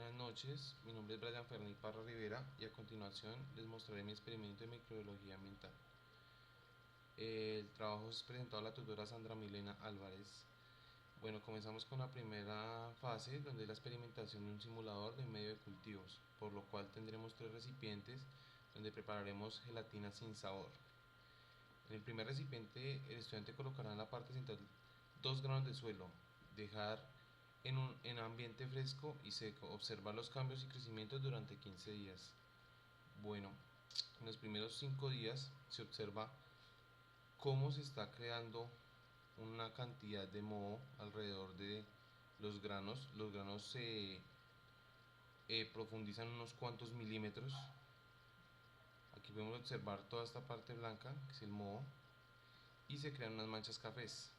Buenas noches, mi nombre es Brian Fernández Parra Rivera y a continuación les mostraré mi experimento de microbiología ambiental. El trabajo es presentado a la tutora Sandra Milena Álvarez. Bueno, comenzamos con la primera fase, donde es la experimentación de un simulador de medio de cultivos, por lo cual tendremos tres recipientes donde prepararemos gelatina sin sabor. En el primer recipiente el estudiante colocará en la parte central 2 granos de suelo, dejar en ambiente fresco y seco, observar los cambios y crecimientos durante 15 días. Bueno, en los primeros 5 días se observa cómo se está creando una cantidad de moho alrededor de los granos. Los granos se profundizan unos cuantos milímetros. Aquí podemos observar toda esta parte blanca, que es el moho, y se crean unas manchas cafés.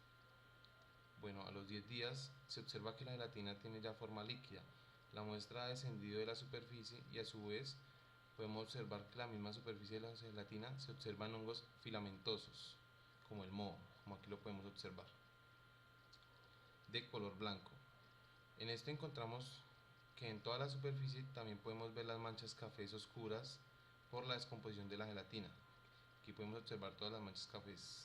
Bueno, a los 10 días se observa que la gelatina tiene ya forma líquida. La muestra ha descendido de la superficie y a su vez podemos observar que la misma superficie de la gelatina se observan hongos filamentosos, como el moho, como aquí lo podemos observar, de color blanco. En este encontramos que en toda la superficie también podemos ver las manchas cafés oscuras por la descomposición de la gelatina. Aquí podemos observar todas las manchas cafés.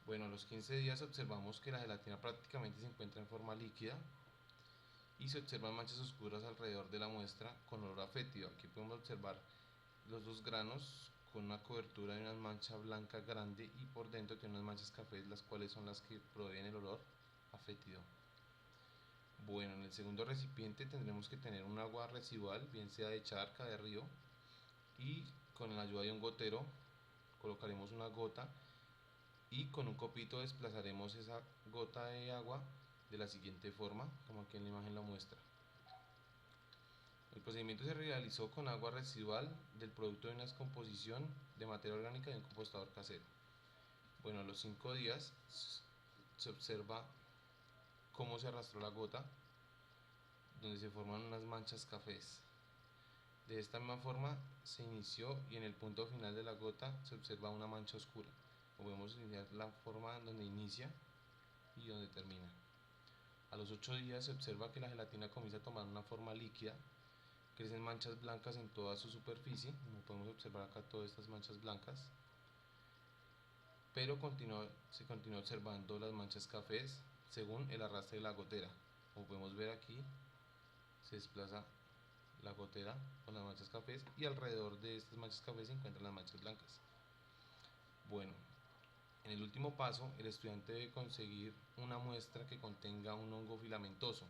Bueno, a los 15 días observamos que la gelatina prácticamente se encuentra en forma líquida y se observan manchas oscuras alrededor de la muestra con olor a fétido. Aquí podemos observar los dos granos con una cobertura de una mancha blanca grande y por dentro tiene unas manchas cafés, las cuales son las que proveen el olor a fétido. Bueno, en el segundo recipiente tendremos que tener un agua residual, bien sea de charca, de río, y con la ayuda de un gotero colocaremos una gota y con un copito desplazaremos esa gota de agua de la siguiente forma, como aquí en la imagen lo muestra. El procedimiento se realizó con agua residual del producto de una descomposición de materia orgánica de un compostador casero. Bueno, a los 5 días se observa cómo se arrastró la gota, donde se forman unas manchas cafés. De esta misma forma se inició y en el punto final de la gota se observa una mancha oscura. Podemos iniciar la forma donde inicia y donde termina. A los 8 días se observa que la gelatina comienza a tomar una forma líquida, crecen manchas blancas en toda su superficie, como podemos observar acá todas estas manchas blancas, pero se continúa observando las manchas cafés según el arrastre de la gotera. Como podemos ver aquí, se desplaza la gotera con las manchas cafés y alrededor de estas manchas cafés se encuentran las manchas blancas. Bueno, en el último paso, el estudiante debe conseguir una muestra que contenga un hongo filamentoso.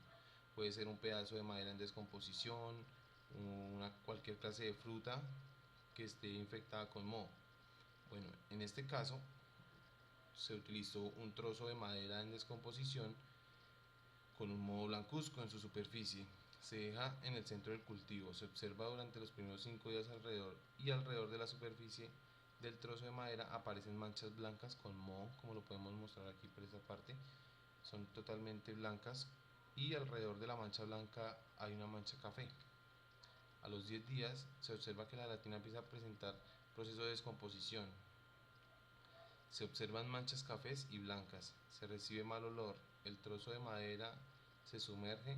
Puede ser un pedazo de madera en descomposición, cualquier clase de fruta que esté infectada con moho. Bueno, en este caso se utilizó un trozo de madera en descomposición con un moho blancuzco en su superficie. Se deja en el centro del cultivo, se observa durante los primeros 5 días alrededor de la superficie del trozo de madera aparecen manchas blancas con moho, como lo podemos mostrar aquí por esta parte, son totalmente blancas y alrededor de la mancha blanca hay una mancha café. A los 10 días se observa que la gelatina empieza a presentar proceso de descomposición, se observan manchas cafés y blancas, se recibe mal olor, el trozo de madera se sumerge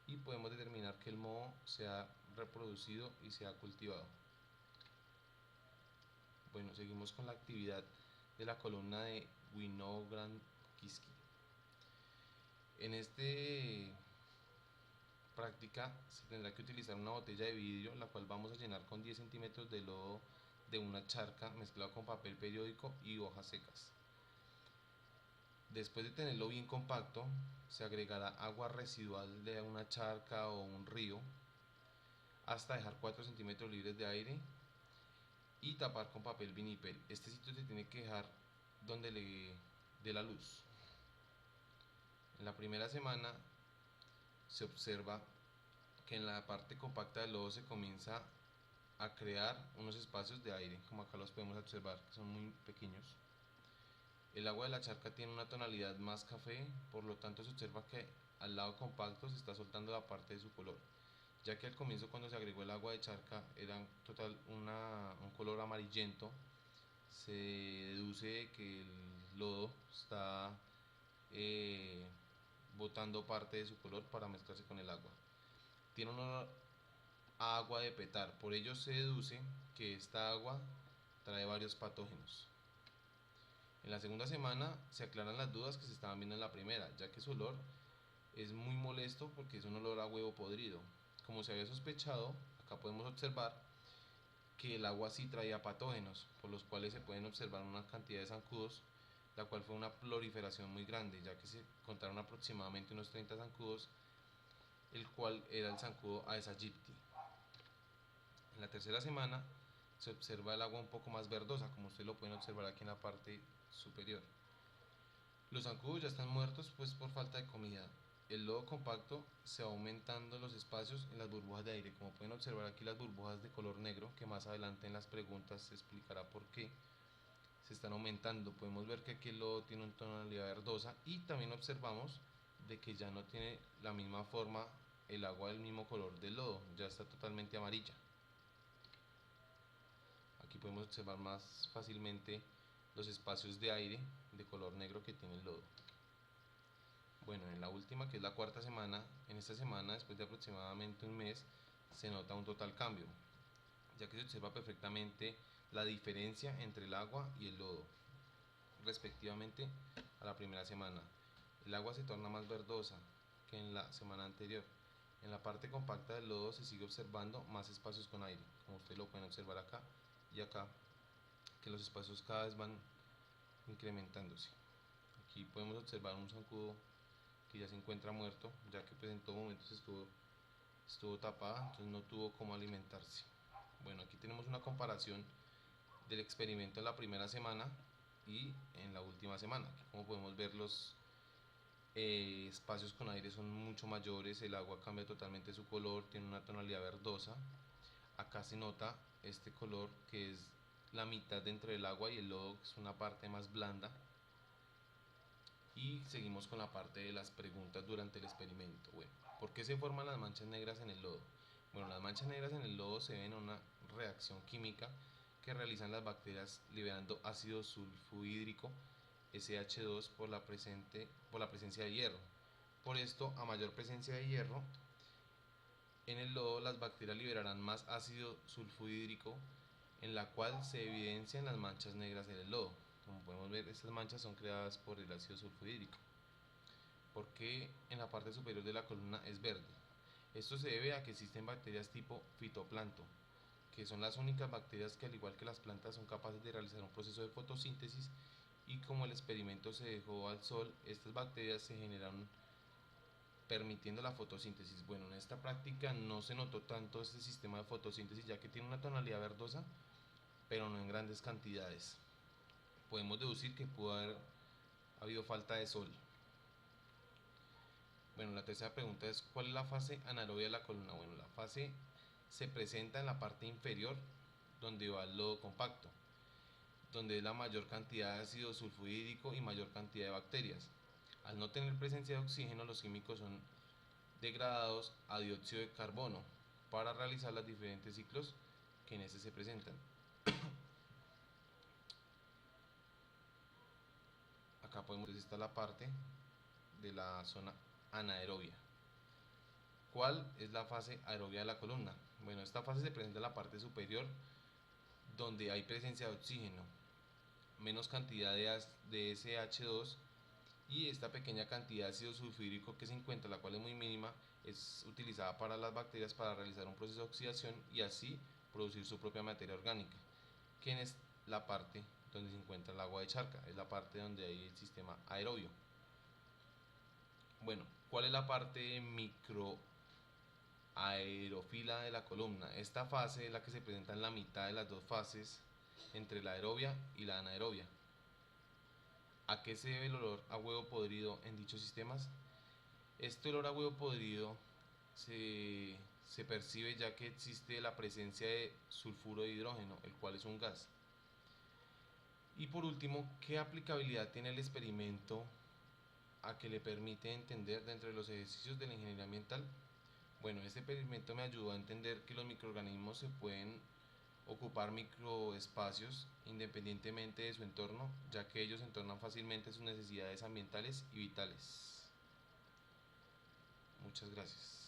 y podemos determinar que el moho se ha reproducido y se ha cultivado. Bueno, seguimos con la actividad de la columna de Winograd-Kiski. En este práctica se tendrá que utilizar una botella de vidrio, la cual vamos a llenar con 10 centímetros de lodo de una charca mezclado con papel periódico y hojas secas. Después de tenerlo bien compacto, se agregará agua residual de una charca o un río hasta dejar 4 centímetros libres de aire y tapar con papel vinipel. Este sitio se tiene que dejar donde le dé la luz. En la primera semana se observa que en la parte compacta del lodo se comienza a crear unos espacios de aire, como acá los podemos observar, que son muy pequeños. El agua de la charca tiene una tonalidad más café, por lo tanto se observa que al lado compacto se está soltando la parte de su color, ya que al comienzo cuando se agregó el agua de charca era un color amarillento. Se deduce que el lodo está botando parte de su color para mezclarse con el agua. tiene un olor a agua de petar. Por ello se deduce que esta agua trae varios patógenos. En la segunda semana se aclaran las dudas que se estaban viendo en la primera, ya que su olor es muy molesto porque es un olor a huevo podrido. Como se había sospechado, acá podemos observar que el agua sí traía patógenos, por los cuales se pueden observar una cantidad de zancudos, la cual fue una proliferación muy grande, ya que se contaron aproximadamente unos 30 zancudos, el cual era el zancudo Aedes aegypti. En la tercera semana se observa el agua un poco más verdosa, como ustedes lo pueden observar aquí en la parte superior. Los zancudos ya están muertos pues por falta de comida. El lodo compacto se va aumentando los espacios en las burbujas de aire. Como pueden observar aquí las burbujas de color negro, que más adelante en las preguntas se explicará por qué se están aumentando. Podemos ver que aquí el lodo tiene una tonalidad verdosa y también observamos de que ya no tiene la misma forma el agua del mismo color del lodo, ya está totalmente amarilla. Aquí podemos observar más fácilmente los espacios de aire de color negro que tiene el lodo. Bueno, en la última, que es la cuarta semana, en esta semana, después de aproximadamente un mes, se nota un total cambio, ya que se observa perfectamente la diferencia entre el agua y el lodo, respectivamente a la primera semana. El agua se torna más verdosa que en la semana anterior. En la parte compacta del lodo se sigue observando más espacios con aire, como ustedes lo pueden observar acá y acá, que los espacios cada vez van incrementándose. Aquí podemos observar un zancudo que ya se encuentra muerto, ya que pues en todo momento estuvo tapada, entonces no tuvo cómo alimentarse. Bueno, aquí tenemos una comparación del experimento en la primera semana y en la última semana. Aquí, como podemos ver, los espacios con aire son mucho mayores, el agua cambia totalmente su color, tiene una tonalidad verdosa. Acá se nota este color que es la mitad entre el agua y el lodo, que es una parte más blanda. Y seguimos con la parte de las preguntas durante el experimento. Bueno, ¿por qué se forman las manchas negras en el lodo? Bueno, las manchas negras en el lodo se deben a una reacción química que realizan las bacterias liberando ácido sulfurhídrico SH2 por la presencia de hierro. Por esto, a mayor presencia de hierro en el lodo, las bacterias liberarán más ácido sulfurhídrico, en la cual se evidencian las manchas negras en el lodo. Como podemos ver, estas manchas son creadas por el ácido sulfurhídrico. ¿Por qué en la parte superior de la columna es verde? Esto se debe a que existen bacterias tipo fitoplancton, que son las únicas bacterias que, al igual que las plantas, son capaces de realizar un proceso de fotosíntesis, y como el experimento se dejó al sol, estas bacterias se generaron permitiendo la fotosíntesis. Bueno, en esta práctica no se notó tanto este sistema de fotosíntesis, ya que tiene una tonalidad verdosa, pero no en grandes cantidades. Podemos deducir que pudo haber habido falta de sol. Bueno, la tercera pregunta es: ¿cuál es la fase anaerobia de la columna? Bueno, la fase se presenta en la parte inferior, donde va el lodo compacto, donde es la mayor cantidad de ácido sulfurhídrico y mayor cantidad de bacterias. Al no tener presencia de oxígeno, los químicos son degradados a dióxido de carbono para realizar los diferentes ciclos que en este se presentan. Acá podemos ver, esta la parte de la zona anaerobia. ¿Cuál es la fase aerobia de la columna? Bueno, esta fase se presenta en la parte superior, donde hay presencia de oxígeno, menos cantidad de SH2, y esta pequeña cantidad de ácido sulfúrico que se encuentra, la cual es muy mínima, es utilizada para las bacterias para realizar un proceso de oxidación y así producir su propia materia orgánica, que es la parte donde se encuentra el agua de charca, es la parte donde hay el sistema aerobio. Bueno, ¿cuál es la parte microaerofila de la columna? Esta fase es la que se presenta en la mitad de las dos fases entre la aerobia y la anaerobia. ¿A qué se debe el olor a huevo podrido en dichos sistemas? Este olor a huevo podrido se percibe ya que existe la presencia de sulfuro de hidrógeno, el cual es un gas. Y por último, ¿qué aplicabilidad tiene el experimento a que le permite entender dentro de los ejercicios de la ingeniería ambiental? Bueno, este experimento me ayudó a entender que los microorganismos se pueden ocupar microespacios independientemente de su entorno, ya que ellos entornan fácilmente sus necesidades ambientales y vitales. Muchas gracias.